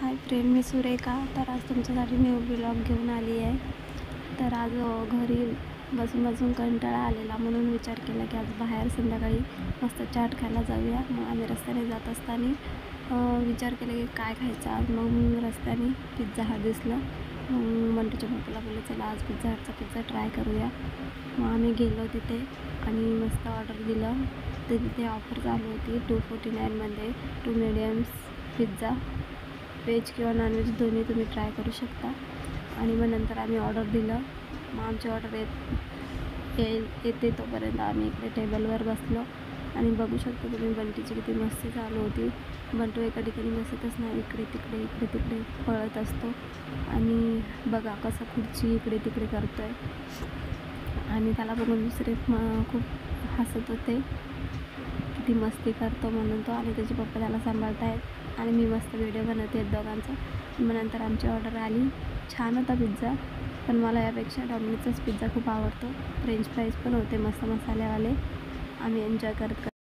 Hi friend, मी सुरेखा. तर आज तुमच्यासाठी न्यू ब्लॉग घेऊन आली आहे. तर आज घरी बसून कंटाळा आलेला, म्हणून विचार केला की आज बाहेर संध्याकाळी मस्त चाट खायला जाऊया. मग आम्ही रस्त्याने जात असताना विचार केला की काय खायचं आज. मग रस्त्याने पिझ्झा हट दिसलं. मग मंटूच्या पप्पाला बोलले चला आज पिझ्झा हटचा पिझ्झा ट्राय करूया. मग आम्ही गेलो तिथे आणि मस्त ऑर्डर दिलं. तर तिथे ऑफर चालू होती 249मध्ये 2 मीडियम्स पिझ्झा, व्हेज किंवा नॉनव्हेज दोन्ही तुम्ही ट्राय करू शकता. आणि मग नंतर आम्ही ऑर्डर दिलं. मग आमची ऑर्डर येते तोपर्यंत आम्ही इकडे टेबलवर बसलो आणि बघू शकता तुम्ही बंटीची किती मस्ती चालू होती. बंटू एका ठिकाणी बसतच नाही, इकडे तिकडे पळत असतो. आणि बघा कसं खुर्ची इकडे तिकडे करतो आहे. आणि त्याला बघून दुसरे खूप हसत होते, किती मस्ती करतो म्हणून तो. आणि त्याचे पप्पा त्याला सांभाळत आहेत आणि मी मस्त व्हिडिओ बनवते दोघांचा. मग नंतर आमची ऑर्डर आली. छान होता पिझ्झा, पण मला यापेक्षा डॉमिनोजचाच पिझ्झा खूप आवडतो. फ्रेंच फ्राईज पण होते मस्त मसाल्यावाले. आम्ही एन्जॉय करत